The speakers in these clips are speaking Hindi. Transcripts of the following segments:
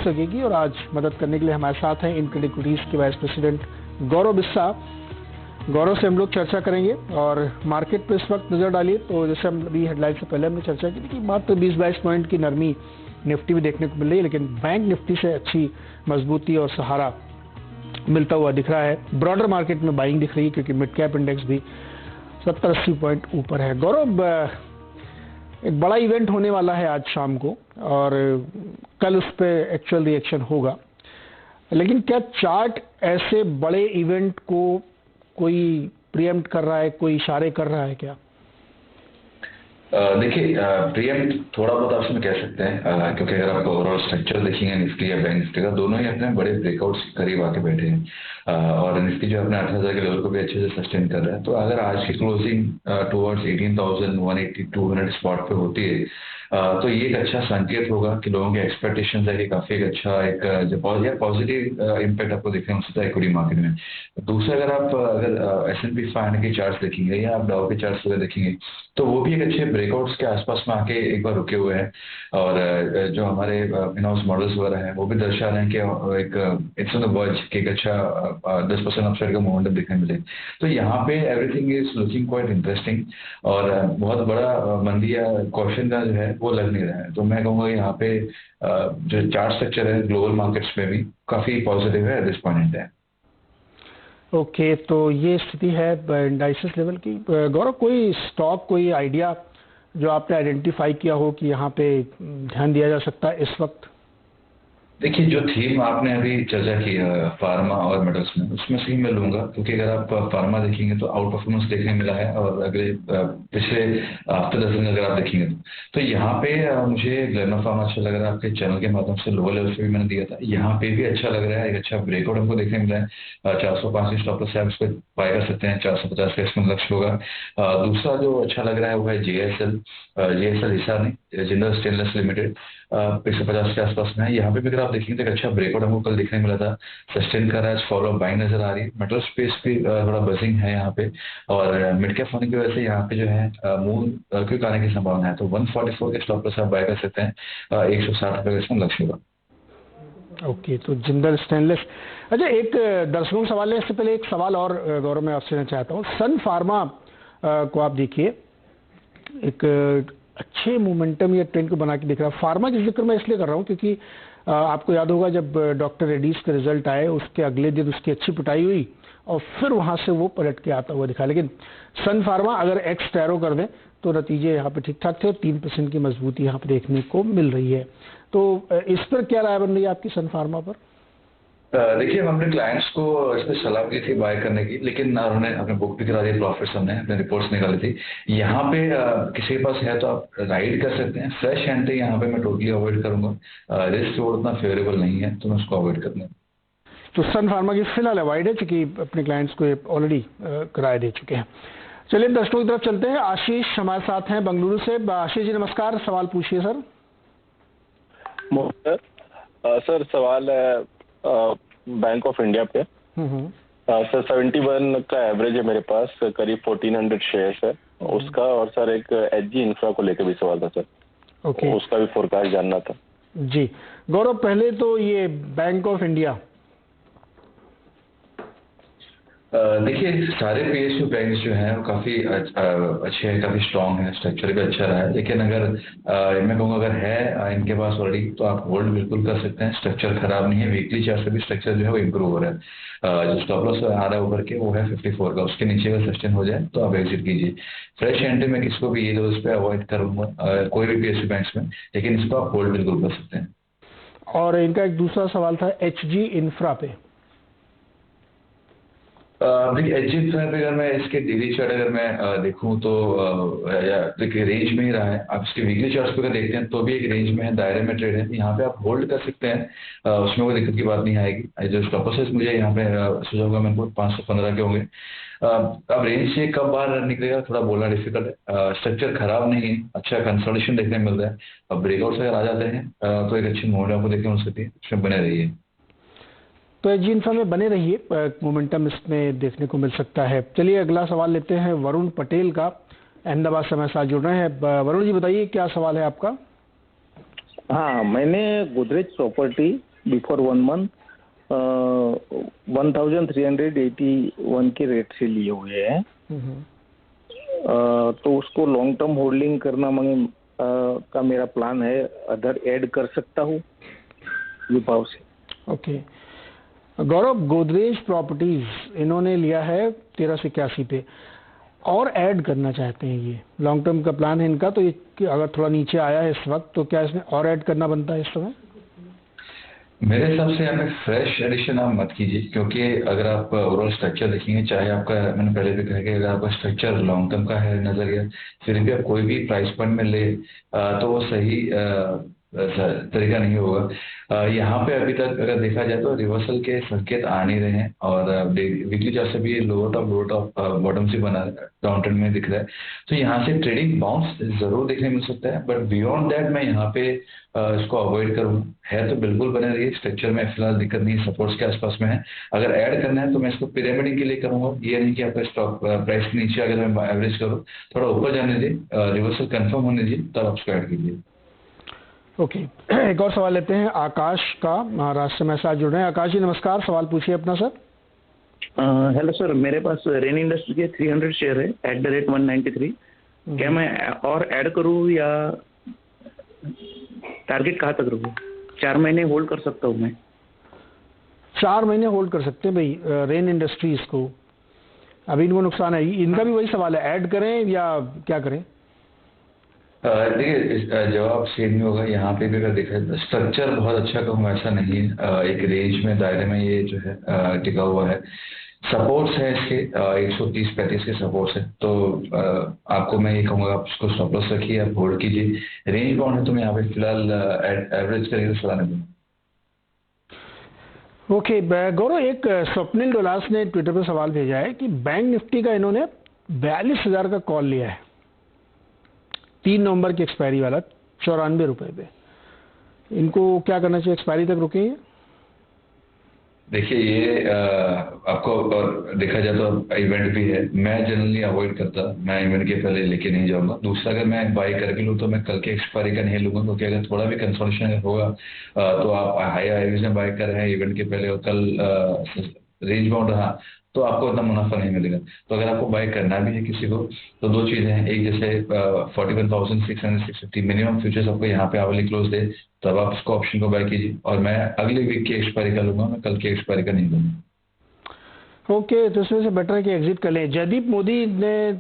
सकेगी। और आज मदद करने के लिए हमारे साथ हैं इनक्रेड इक्विटीज के वाइस प्रेसिडेंट गौरव बिस्सा। गौरव से हम लोग चर्चा करेंगे। और मार्केट पे इस वक्त नजर डालिए तो जैसे हम अभी हेडलाइन से पहले हमने चर्चा की थी कि मात्र 20-22 पॉइंट की नरमी निफ्टी भी देखने को मिल रही है, लेकिन बैंक निफ्टी से अच्छी मजबूती और सहारा मिलता हुआ दिख रहा है। ब्रॉडर मार्केट में बाइंग दिख रही है क्योंकि मिड कैप इंडेक्स भी 70-80 पॉइंट ऊपर है। गौरव, एक बड़ा इवेंट होने वाला है आज शाम को और कल उस पर एक्चुअल रिएक्शन होगा, लेकिन क्या चार्ट ऐसे बड़े इवेंट को कोई प्रीएम्प्ट कर रहा है, कोई इशारे कर रहा है क्या? देखिए, प्रीएम्प्ट थोड़ा बहुत आप इसमें कह सकते हैं, क्योंकि अगर आप ओवरऑल स्ट्रक्चर देखेंगे निफ्टी या बैंक निफ्टी का, दोनों ही अपने बड़े ब्रेकआउट्स करीब आके बैठे हैं। और निफ्टी जो अपने 18,000 के लेवल को भी अच्छे से सस्टेन कर रहा है। तो अगर आज की क्लोजिंग टुवर्ड्स 18,180-200 स्पॉट पे होती है, तो ये एक अच्छा संकेत होगा कि लोगों के एक्सपेक्टेशन है कि काफी एक अच्छा एक पॉजिटिव इम्पैक्ट आपको देखने को मिलता है इक्विटी मार्केट में। दूसरा, अगर S&P 500 के चार्ट्स देखेंगे या आप डाउ के चार्ट्स वगैरह देखेंगे, तो वो भी एक अच्छे ब्रेकआउट्स के आसपास में आके एक बार रुके हुए हैं। और जो हमारे इन हाउस मॉडल्स वगैरह हैं वो भी दर्शा रहे हैं कि एक इट्स ऑन द वर्ज कि एक अच्छा 10% अपसाइड का मोमेंटम देखने मिले। तो यहाँ पे everything is looking quite interesting और बहुत बड़ा मंदी या क्वेश्चन का जो है वो लग नहीं रहा है। तो मैं कहूँगा यहाँ पे जो चार्ट स्ट्रक्चर है ग्लोबल मार्केट्स में भी काफी पॉजिटिव है at this point in time. Okay, तो ये स्थिति है इंडाइसेस लेवल की। गौरव, कोई स्टॉक, कोई आइडिया जो आपने आइडेंटिफाई किया हो कि यहाँ पे ध्यान दिया जा सकता है इस वक्त? देखिए, जो थीम आपने अभी चर्चा की फार्मा और मेटल्स में, उसमें से ही मैं लूंगा, क्योंकि अगर आप फार्मा देखेंगे तो आउट परफॉर्मेंस देखने मिला है। और अगले पिछले हफ्ते 10 दिन अगर आप देखेंगे तो यहाँ पे मुझे ग्लेनमार्क फार्मा अच्छा लग रहा है। आपके चैनल के माध्यम से लोअर लेवल पे भी मैंने दिया था, यहाँ पे भी अच्छा लग रहा है। एक अच्छा ब्रेकआउट हमको देखने मिला है। 405 की स्टॉप लॉस से आप इसको बाय कर सकते हैं। 450 का इसमें लक्ष्य होगा। दूसरा जो अच्छा लग रहा है वो है JSL हिसार नहीं, जिंदल स्टेनलेस लिमिटेड, 150 के आसपास में है। यहाँ पे भी अगर आप देखेंगे तो एक अच्छा ब्रेकआउट हमको कल देखने मिला था। सस्टेन कर रहा है, फॉलो बाइंग नजर आ रही है। मेटल स्पेस भी थोड़ा बजिंग है यहाँ पे। और मिड कैप होने की वजह से यहाँ पे जो है मूव क्विक आने की संभावना है। तो 144 के स्टॉप लॉस आप बाय कर सकते हैं। 160 रुपये का इसमें लक्ष्य होगा। ओके, तो जिंदल स्टेनलेस। अच्छा, एक दर्शकों का सवाल है, इससे पहले एक सवाल और गौरव मैं आपसे लेना चाहता हूँ। सन फार्मा को आप देखिए, एक अच्छे मोमेंटम या ट्रेंड को बना के दिख रहा है। फार्मा की जिक्र मैं इसलिए कर रहा हूँ क्योंकि आपको याद होगा जब डॉक्टर रेड्डीज के रिजल्ट आए उसके अगले दिन उसकी अच्छी पिटाई हुई और फिर वहां से वो पलट के आता हुआ दिखा। लेकिन सन फार्मा अगर एक्स टैरो कर दें तो नतीजे यहाँ पे ठीक ठाक थे और 3% की मजबूती यहाँ पे देखने को मिल रही है। तो इस पर क्या राय बन रही है आपकी सन फार्मा पर? देखिए, हम अपने क्लाइंट्स को इसमें सलाह दी थी बाय करने की, लेकिन उन्होंने अपने बुक भी करा दिया, प्रॉफिट्स हमने अपने रिपोर्ट्स निकाली थी। यहाँ पे किसी के पास है तो आप राइड कर सकते हैं। फ्रेश हैंड यहाँ पे मैं टोटली अवॉइड करूंगा। रिस्क रिवॉर्ड उतना फेवरेबल नहीं है तो मैं उसको अवॉइड करना। तो सन फार्मा की फिलहाल अवॉइड है क्योंकि अपने क्लाइंट्स को ऑलरेडी किराया दे चुके हैं। चलिए दर्शकों की तरफ चलते हैं। आशीष हमारे साथ हैं बेंगलुरु से। आशीष जी नमस्कार, सवाल पूछिए सर। सर सवाल है बैंक ऑफ इंडिया पे। सर 71 का एवरेज है मेरे पास, करीब 1400 शेयर्स है उसका। और सर एक HG इंफ्रा को लेकर भी सवाल था सर। ओके, उसका भी फोरकास्ट जानना था जी। गौरव, पहले तो ये बैंक ऑफ इंडिया, देखिए, सारे PSU बैंक जो हैं वो काफ़ी अच्छे हैं, काफ़ी स्ट्रॉन्ग है, स्ट्रक्चर भी अच्छा रहा है। लेकिन अगर मैं कहूँगा अगर है इनके पास ऑलरेडी तो आप होल्ड बिल्कुल कर सकते हैं। स्ट्रक्चर खराब नहीं है। वीकली चार्ट से भी स्ट्रक्चर जो है वो इम्प्रूव हो रहा है। जो स्टॉप लॉस आ रहा है ऊपर के वो है 54 का, उसके नीचे अगर सस्टेन हो जाए तो आप एग्जिट कीजिए। फ्रेश एंट्री में किसको भी ये लेवल्स पे अवॉइड करूँगा, कोई भी PSU बैंक्स में, लेकिन इसको आप होल्ड बिल्कुल कर सकते हैं। और इनका एक दूसरा सवाल था HG इंफ्रा पे। देखिए, HG पे अगर मैं इसके डेली चार्ट अगर मैं देखूं तो देखिए रेंज में ही रहा है। आप इसके वीकली चार्ट पे अगर देखते हैं तो भी एक रेंज में है, दायरे में ट्रेड है। यहाँ पे आप होल्ड कर सकते हैं, उसमें कोई दिक्कत की बात नहीं आएगी। जो स्टॉप लॉसेस मुझे यहाँ पे सुझाव मेरे को 515 के होंगे। अब रेंज से कब बाहर निकलेगा थोड़ा बोलना डिफिकल्ट है। स्ट्रक्चर खराब नहीं है, अच्छा कंसोलिडेशन देखने मिल रहा है। अब ब्रेकआउट्स अगर आ जाते हैं तो एक अच्छी मोमेंटम आपको देखने मिल सकती है, उसमें बने रहिए। तो HG इंफ्रा में बने रहिए, मोमेंटम इसमें देखने को मिल सकता है। चलिए अगला सवाल लेते हैं वरुण पटेल का, अहमदाबाद से हमारे साथ जुड़ रहे हैं। वरुण जी बताइए क्या सवाल है आपका? हाँ, मैंने गोदरेज प्रॉपर्टी बिफोर 1 मंथ 1381 के रेट से लिए हुए हैं। तो उसको लॉन्ग टर्म होल्डिंग करना का मेरा प्लान है। अदर ऐड कर सकता हूँ ये भाव से। ओके गौरव, गोदरेज प्रॉपर्टीज इन्होंने लिया है 1381 पे और ऐड करना चाहते हैं। ये लॉन्ग टर्म का प्लान है इनका, तो ये अगर थोड़ा नीचे आया है इस वक्त तो क्या इसमें और ऐड करना बनता है इस समय? मेरे हिसाब से यहाँ पे फ्रेश एडिशन आप मत कीजिए, क्योंकि अगर आप ओवरऑल स्ट्रक्चर देखेंगे, चाहे आपका, मैंने पहले भी कहा कि अगर आपका स्ट्रक्चर लॉन्ग टर्म का है नजरिया, फिर भी आप कोई भी प्राइस पॉइंट में ले तो वो सही तरीका नहीं होगा। यहाँ पे अभी तक अगर देखा जाए तो रिवर्सल के संकेत आ नहीं रहे हैं, और वीकली चार्ट से भी लोअर टॉप बॉटम से बना डाउन ट्रेंड में दिख रहा है। तो यहाँ से ट्रेडिंग बाउंस जरूर देखने मिल सकता है, बट बियॉन्ड दैट मैं यहाँ पे इसको अवॉइड करूँ। है तो बिल्कुल बने रहिए, स्ट्रक्चर में फिलहाल दिक्कत नहीं, सपोर्ट्स के आसपास में है। अगर ऐड करना है तो मैं इसको पिरामिडिंग के लिए करूंगा, ये नहीं कि आपका स्टॉक प्राइस के नीचे अगर मैं एवरेज करूँ, थोड़ा ऊपर जाने दीजिए, रिवर्सल कंफर्म होने दीजिए, तब आप इसको ऐड कीजिए। ओके एक और सवाल लेते हैं आकाश का, महाराष्ट्र में साथ जुड़ रहे हैं। आकाश जी नमस्कार, सवाल पूछिए अपना सर। हेलो सर, मेरे पास रेन इंडस्ट्री के 300 शेयर है एट द रेट 193। क्या मैं और ऐड करूँ या टारगेट कहाँ तक रखूँ? 4 महीने होल्ड कर सकता हूँ मैं? 4 महीने होल्ड कर सकते हैं भाई रेन इंडस्ट्रीज को, अभी इनको नुकसान है। इनका भी वही सवाल है, ऐड करें या क्या करें? देखिए जवाब सेम नहीं होगा। यहाँ पे भी अगर देखा जाए स्ट्रक्चर बहुत अच्छा कहूँ ऐसा नहीं है, एक रेंज में दायरे में ये जो है टिका हुआ है। सपोर्ट्स है इसके 130-135 के सपोर्ट्स है, तो आपको मैं ये कहूँगा आप उसको स्टॉप लॉस रखिए, आप होल्ड कीजिए। रेंज बाउंड है तो मैं यहाँ पे फिलहाल एवरेज करिए तो सलाह नहीं। ओके गौरव, एक स्वप्निल डोलास ने ट्विटर पर सवाल भेजा है कि बैंक निफ्टी का इन्होंने 42,000 का कॉल लिया है 3 नवंबर की एक्सपायरी वाला 94 रुपए पे। इनको क्या करना चाहिए, एक्सपायरी तक रुकेंगे? देखिए ये आपको और देखा जाए तो इवेंट भी है, मैं जनरली अवॉइड करता, मैं इवेंट के पहले लेके नहीं जाऊंगा। दूसरा, अगर मैं बाई कर भी लूँ तो मैं कल के एक्सपायरी का नहीं लूंगा, क्योंकि अगर थोड़ा भी कंसोलिडेशन होगा तो आप हाई हाईवेज में बाई कर रहे हैं इवेंट के पहले और कल रेंज बाउंड रहा तो आपको इतना मुनाफा नहीं मिलेगा। तो अगर आपको बाय करना भी है किसी को तो 2 चीजें हैं, एक जैसे 41,600-650 मिनिमम फ्यूचर्स आपको यहाँ पे आवली क्लोज दे, तब आप उसको ऑप्शन को बाय कीजिए, और मैं अगले वीक की एक्सपायरी का लूंगा, मैं कल की एक्सपायरी का नहीं लूंगा। ओके तो इसमें से बेटर है कि एग्जिट कर लें। जयदीप मोदी ने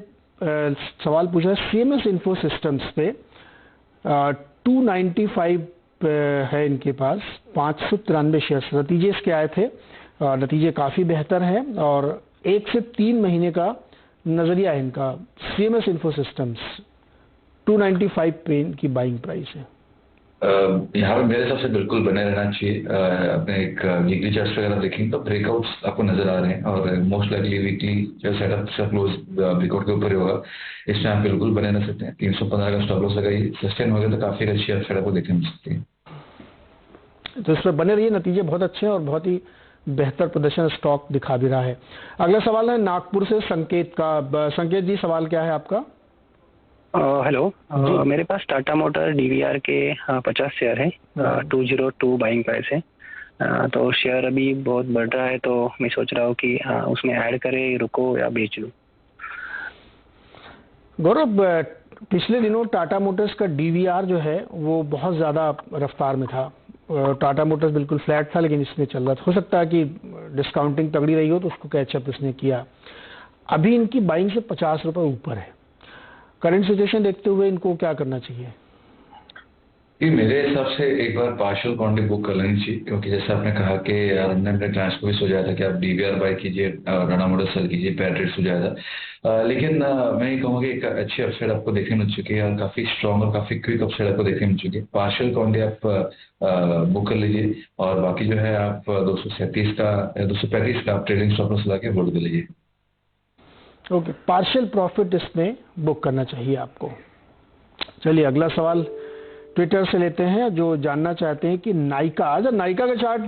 सवाल पूछा सीएमएस इन्फो सिस्टम्स पे 295 है इनके पास, 593 शेयर्स नतीजे इसके आए थे, नतीजे काफ़ी बेहतर हैं और 1 से 3 महीने का नज़रिया है इनका। सीएमएस इन्फो सिस्टम्स 295 पे इनकी बाइंग प्राइस है। यहाँ पे मेरे हिसाब से बिल्कुल बने रहना चाहिए। अपने एक वीकली चार्ट्स वगैरह देखेंगे तो ब्रेकआउट्स आपको नजर आ रहे हैं, और मोस्ट लाइकली वीकली जो सेटअप से क्लोज ब्रेकआउट के ऊपर ही होगा, इसमें आप बिल्कुल बने रह सकते हैं। 315 का स्टॉप लॉस लगाइए, सस्टेन हो गया तो काफ़ी अच्छी अपसाइड आपको देखने मिल सकती है। तो इसमें बने रहिए, नतीजे बहुत अच्छे हैं और बहुत ही बेहतर प्रदर्शन स्टॉक दिखा भी रहा है। अगला सवाल है नागपुर से संकेत का। संकेत जी सवाल क्या है आपका? हेलो मेरे पास टाटा मोटर डीवीआर के 50 शेयर है, 202 बाइंग प्राइस है। तो शेयर अभी बहुत बढ़ रहा है, तो मैं सोच रहा हूँ कि उसमें ऐड करे, रुको या बेच लूँ। गौरव, पिछले दिनों टाटा मोटर्स का डीवीआर जो है वो बहुत ज़्यादा रफ्तार में था। टाटा मोटर्स बिल्कुल फ्लैट था, लेकिन इसमें चल रहा था। हो सकता है कि डिस्काउंटिंग तगड़ी रही हो तो उसको कैचअप इसने किया। अभी इनकी बाइंग से 50 रुपये ऊपर है। करंट सिचुएशन देखते हुए इनको क्या करना चाहिए? मेरे हिसाब से एक बार पार्शियल क्वांटिटी बुक कर लेनी चाहिए, क्योंकि जैसे आपने कहा कि हमने अपने ट्रांसफर भी हो जाया था कि आप डीवीआर बाय कीजिए, टाटा मोटर्स सेल कीजिए, पैड रेट्स हो जाया था। लेकिन मैं ये कहूँगा कि एक अच्छी अपसाइड आपको देखने मिल चुकी है और काफ़ी स्ट्रॉन्ग और काफ़ी क्विक अपसाइड आपको देखने मिल चुकी है। पार्शियल क्वांटिटी आप बुक कर लीजिए, और बाकी जो है आप 237 का या 235 का आप ट्रेडिंग स्टॉप लॉस लगा के होल्ड कर लीजिए। ओके, पार्शियल प्रॉफिट इसमें बुक करना चाहिए आपको। चलिए अगला सवाल ट्विटर से लेते हैं, जो जानना चाहते हैं कि नाइका, आज नाइका का चार्ट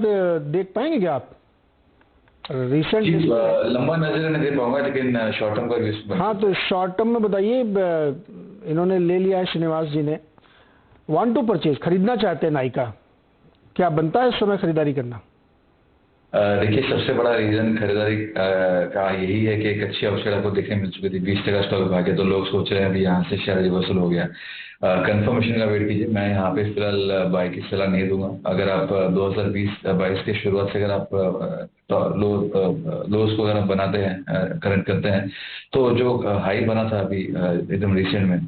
देख पाएंगे क्या आप? रिसेंट लंबा नजर नहीं दे पाऊंगा, लेकिन शॉर्ट टर्म का हाँ तो शॉर्ट टर्म में बताइए। इन्होंने ले लिया है श्रीनिवास जी ने, वांट टू परचेज, खरीदना चाहते हैं नाइका, क्या बनता है इस समय खरीदारी करना? देखिए, सबसे बड़ा रीजन खरीदारी का यही है कि एक अच्छी अवसर आपको देखने मिल चुकी थी, 20% स्टॉक भागे, तो लोग सोच रहे हैं अभी यहाँ से शेयर रिवर्सल हो गया। कंफर्मेशन का वेट कीजिए। मैं यहाँ पे फिलहाल बाय की सलाह नहीं दूंगा। अगर आप 2020-22 के शुरुआत से अगर आप लोस को अगर आप बनाते हैं, करंट करते हैं, तो जो हाई बना था अभी एकदम रिसेंट में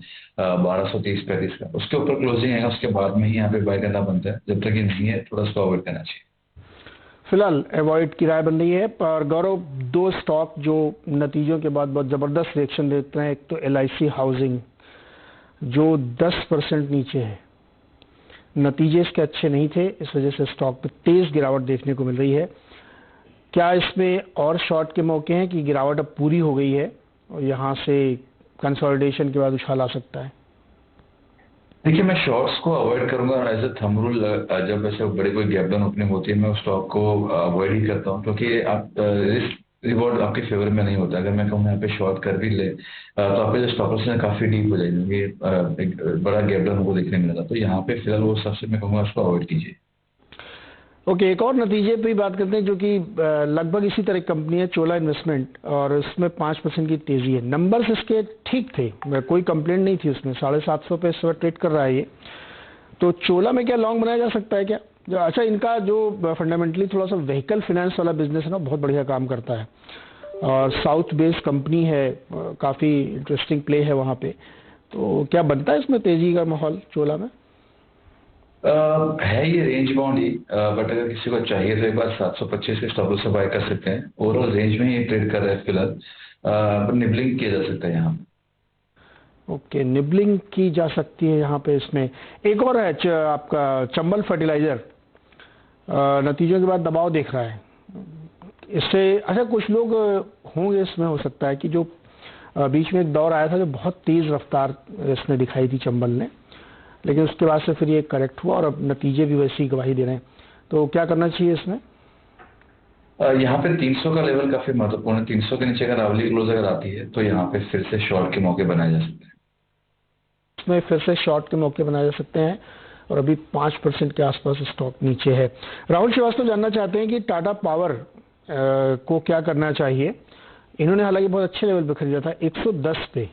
1230-35 का, उसके ऊपर क्लोजिंग है, उसके बाद में ही यहाँ पे बाय करना बनता है। जब तक ये नहीं है, थोड़ा सा अवॉइड करना चाहिए। फिलहाल अवॉइड की राय बन रही है। पर गौरव, दो स्टॉक जो नतीजों के बाद बहुत जबरदस्त रिएक्शन देते हैं, एक तो LIC हाउसिंग जो 10% नीचे है, नतीजे इसके अच्छे नहीं थे, इस वजह से स्टॉक पे तेज गिरावट देखने को मिल रही है। क्या इसमें और शॉर्ट के मौके हैं कि गिरावट अब पूरी हो गई है और यहाँ से कंसोलिडेशन के बाद उछाल आ सकता है? देखिए, मैं शॉर्ट्स को अवॉइड करूंगा और एज ए थंब रूल जब ऐसे बड़ी कोई गैप डाउन ओपनिंग होती है, मैं उस स्टॉक को अवॉइड ही करता हूं, क्योंकि आप रिस्क रिवॉर्ड आपके फेवर में नहीं होता। अगर मैं कहूँ यहाँ पे शॉर्ट कर भी ले तो आपके जो स्टॉप लॉस है काफी डीप हो जाएंगे, एक बड़ा गैप डाउन को देखने मिला था। तो यहाँ पे फिलहाल वो सबसे मैं कहूँगा उसको अवॉइड कीजिए। ओके, एक और नतीजे पे बात करते हैं जो कि लगभग इसी तरह कंपनी है, चोला इन्वेस्टमेंट, और इसमें 5% की तेजी है। नंबर्स इसके ठीक थे, कोई कंप्लेंट नहीं थी उसमें, 750 पे इस वक्त ट्रेड कर रहा है ये। तो चोला में क्या लॉन्ग बनाया जा सकता है क्या? अच्छा, इनका जो फंडामेंटली थोड़ा सा व्हीकल फाइनेंस वाला बिजनेस है ना, बहुत बढ़िया काम करता है और साउथ बेस्ड कंपनी है, काफ़ी इंटरेस्टिंग प्ले है वहाँ पे। तो क्या बनता है इसमें तेजी का माहौल चोला में? है ये रेंज बाउंड ही, बट अगर किसी को चाहिए तो एक बार 725 के स्टॉप लॉस से बाय कर सकते हैं। ओवरऑल रेंज में ही ट्रेड कर रहा है फिलहाल, पर निबलिंग किया जा सकता है यहाँ। ओके, निबलिंग की जा सकती है यहाँ पे। इसमें एक और है आपका चंबल फर्टिलाइजर, नतीजों के बाद दबाव देख रहा है इससे। अच्छा, कुछ लोग होंगे इसमें, हो सकता है कि जो बीच में एक दौर आया था जो बहुत तेज रफ्तार इसने दिखाई थी चंबल ने, लेकिन उसके बाद से फिर ये करेक्ट हुआ और अब नतीजे भी वैसी गवाही दे रहे हैं। तो क्या करना चाहिए इसमें? यहाँ पे 300 का लेवल काफी महत्वपूर्ण है। 300 के नीचे अगर आवली क्लोज अगर आती है तो यहाँ पे फिर से शॉर्ट के मौके बनाए जा सकते हैं। इसमें फिर से शॉर्ट के मौके बनाए जा सकते हैं और अभी 5% के आसपास स्टॉक नीचे है। राहुल श्रीवास्तव जानना चाहते हैं कि टाटा पावर को क्या करना चाहिए। इन्होंने हालांकि बहुत अच्छे लेवल पे खरीदा था, 110 पे।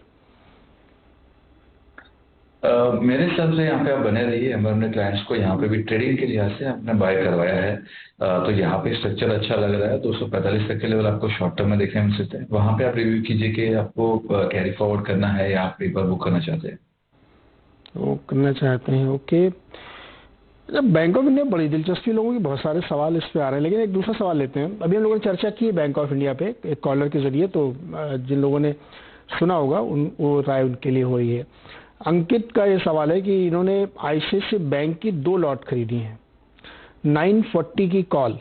मेरे हिसाब से यहाँ पे आप बने रहिए। हम अपने क्लाइंट्स को यहाँ पे भी ट्रेडिंग के लिहाज से आपने बाय करवाया है, तो यहाँ पे स्ट्रक्चर अच्छा लग रहा है। 245 तक के लेवल आपको शॉर्ट टर्म में देखने मिल सकते हैं। वहां पे आप रिव्यू कीजिए कि आपको कैरी फॉरवर्ड करना है या आप एक बार बुक करना चाहते हैं। वो करना चाहते हैं, ओके। बैंक ऑफ इंडिया बड़ी दिलचस्पी, लोगों के बहुत सारे सवाल इस पे आ रहे हैं, लेकिन एक दूसरा सवाल लेते हैं। अभी हम लोगों ने चर्चा की है बैंक ऑफ इंडिया पे एक कॉलर के जरिए, तो जिन लोगों ने सुना होगा वो राय उनके लिए हो रही है। अंकित का ये सवाल है कि इन्होंने ICICI बैंक की 2 लॉट खरीदी हैं, 940 की कॉल,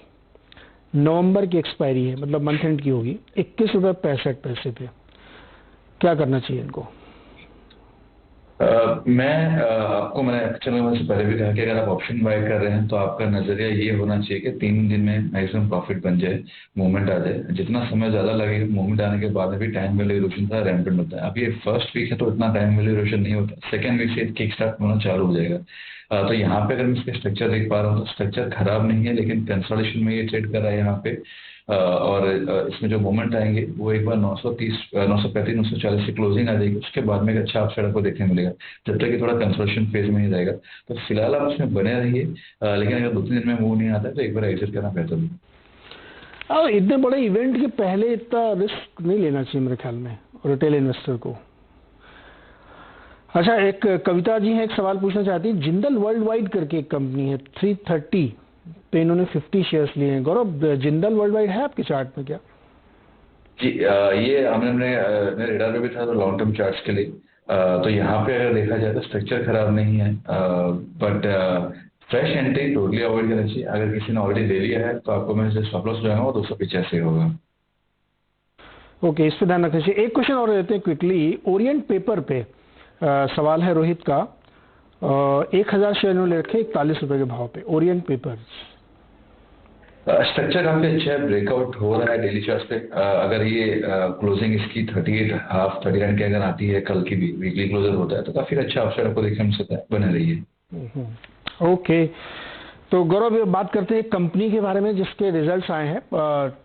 नवंबर की एक्सपायरी है, मतलब मंथ एंड की होगी, 21 रुपये 65 पैसे पे। क्या करना चाहिए इनको? आपको मैंने चैनल से पहले भी कहा कि अगर आप ऑप्शन बाय कर रहे हैं तो आपका नजरिया ये होना चाहिए कि 3 दिन में मैक्सिमम प्रॉफिट बन जाए, मूवमेंट आ जाए। जितना समय ज्यादा लगेगा, मूवमेंट आने के बाद भी टाइम वैल्यू इरोशन था रैम्पेंट होता है। अब ये फर्स्ट वीक है तो इतना टाइम वैल्यू इरोशन नहीं होता, सेकंड वीक से किक स्टार्ट होना चालू हो जाएगा। तो यहाँ पे अगर मैं इसके स्ट्रक्चर देख पा रहा हूँ तो स्ट्रक्चर खराब नहीं है, लेकिन कंसोलिडेशन में ये ट्रेड कर रहा है यहाँ पे। और इसमें जो मोमेंट आएंगे वो एक बार 930, 935, 940 से क्लोजिंग आ जाएगी, उसके बाद में एक अच्छा अपसाइड आपको देखने मिलेगा, जब तक कि थोड़ा कंसोलिडेशन फेज में ही रहेगा। तो फिलहाल आप उसमें बने रहिए, लेकिन अगर 2-3 दिन में मूव नहीं आता है तो एक बार एग्जिट करना बेहतर होगा। इतने बड़े इवेंट के पहले इतना रिस्क नहीं लेना चाहिए मेरे ख्याल में रिटेल इन्वेस्टर को। अच्छा, एक कविता जी हैं, एक सवाल पूछना चाहती है। जिंदल वर्ल्ड वाइड करके एक कंपनी है, 330 पे इन्होंने 50 शेयर्स लिए हैं। गौरव, जिंदल वर्ल्ड वाइड है आपके चार्ट में क्या? जी, ये हमने मेरे रेडार पे भी था, तो लॉन्ग टर्म चार्ट्स के लिए। तो यहाँ पे अगर देखा जाए तो स्ट्रक्चर खराब नहीं है, but fresh entry totally avoid करना चाहिए। अगर किसी ने ऑलरेडी ले लिया है तो आपको मैं स्टॉप लॉस जो है वो 285 होगा। ओके, इस पे ध्यान रखना चाहिए। एक क्वेश्चन और लेते हैं क्विकली। ओरिएंट पेपर पे सवाल है रोहित का, 1000 शेयर इन्होंने ले रखे 41 रुपए के भाव पे, ओरिएंट पेपर। स्ट्रक्चर काफी अच्छा है, ब्रेकआउट हो रहा है डेली चार्ट पे। अगर ये क्लोजिंग इसकी 38.5, 39 के अगर आती है, कल की भी वीकली क्लोजर होता है, तो काफी अच्छा अपसाइड आपको देखने मिल सकता है। बने रहिए। ओके, तो गौरव बात करते हैं कंपनी के बारे में जिसके रिजल्ट्स आए हैं